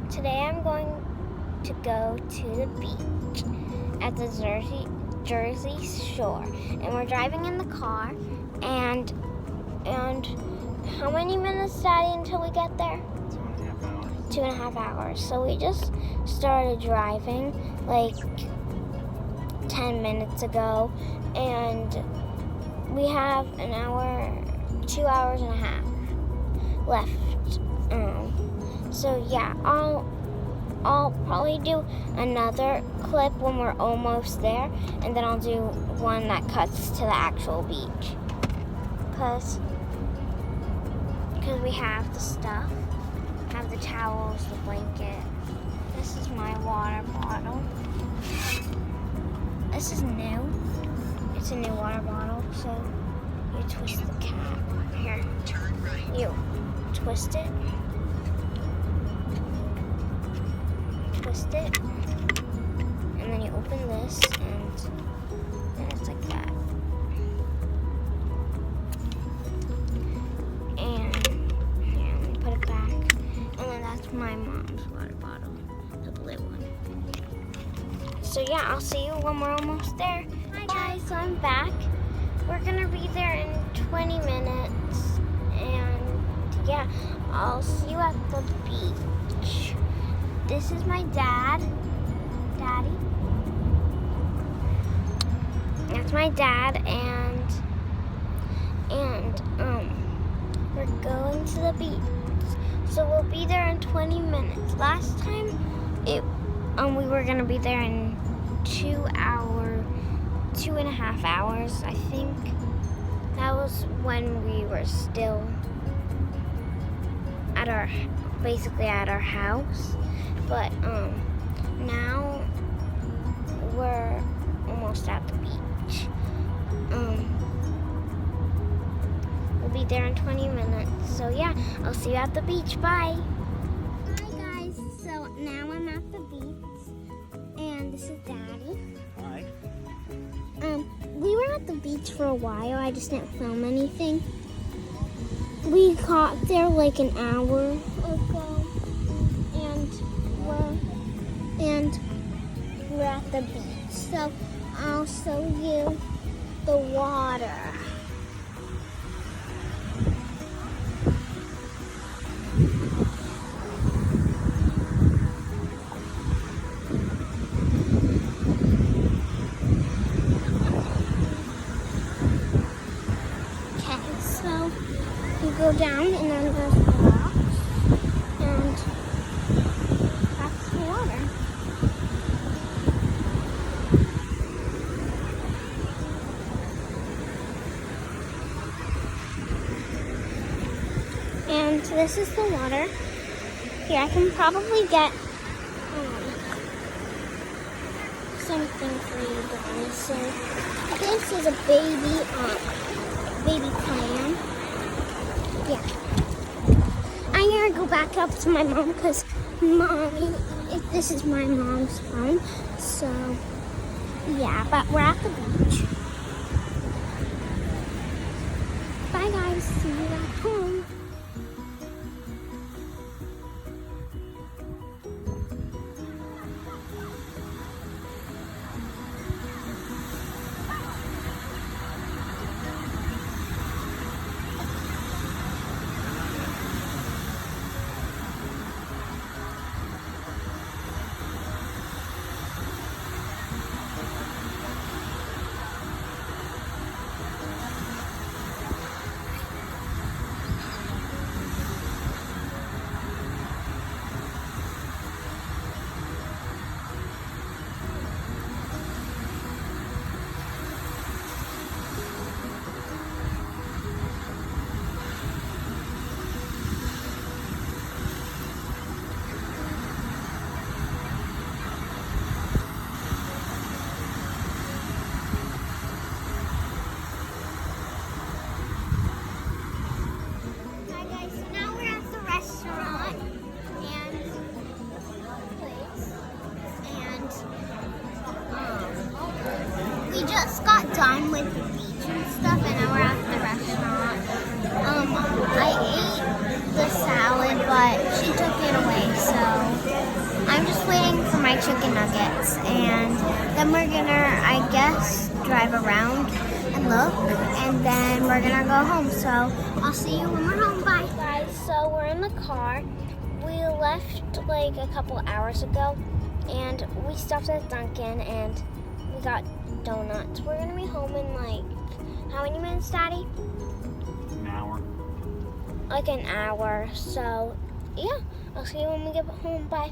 Today I'm going to go to the beach at the Jersey Shore, and we're driving in the car. And how many minutes, Daddy, until we get there? 2.5 hours. 2.5 hours. So we just started driving like 10 minutes ago, and we have 2 hours and a half left. So yeah, I'll probably do another clip when we're almost there, and then I'll do one that cuts to the actual beach. Because we have the stuff. Have the towels, the blanket. This is my water bottle. This is new. It's a new water bottle, so you twist the cap. Here. You twist it. Twist it. And then you open this, and then it's like that. And here, let me put it back. And then that's my mom's water bottle, the blue one. So yeah, I'll see you when we're almost there. Hi guys, so I'm back. We're gonna be there in 20 minutes. And yeah, I'll see you at the beach. This is my Daddy. That's my dad, and we're going to the beach. So we'll be there in 20 minutes. Last time we were gonna be there in 2.5 hours, I think. That was when we were still basically at our house. But now we're almost at the beach. We'll be there in 20 minutes. So yeah, I'll see you at the beach. Bye. Hi guys. So now I'm at the beach, and this is Daddy. Hi. We were at the beach for a while. I just didn't film anything. We got there like an hour ago, and we're at the beach. So I'll show you the water. Okay, so you go down, and then there's rocks, and that's the water. And this is the water. Here, I can probably get something for you guys. So this is a baby clam. Yeah. I'm gonna go back up to my mom because this is my mom's phone. So yeah, but we're at the beach. Bye guys, see you at home. We just got done with the beach and stuff, and now we're at the restaurant. I ate the salad, but she took it away, so chicken nuggets, and then we're gonna, I guess, drive around and look, and then we're gonna go home. So I'll see you when we're home. Bye. Guys, so we're in the car. We left like a couple hours ago, and we stopped at Dunkin' and we got donuts. We're gonna be home in like, how many minutes, Daddy? An hour. Like an hour. So yeah, I'll see you when we get home. Bye.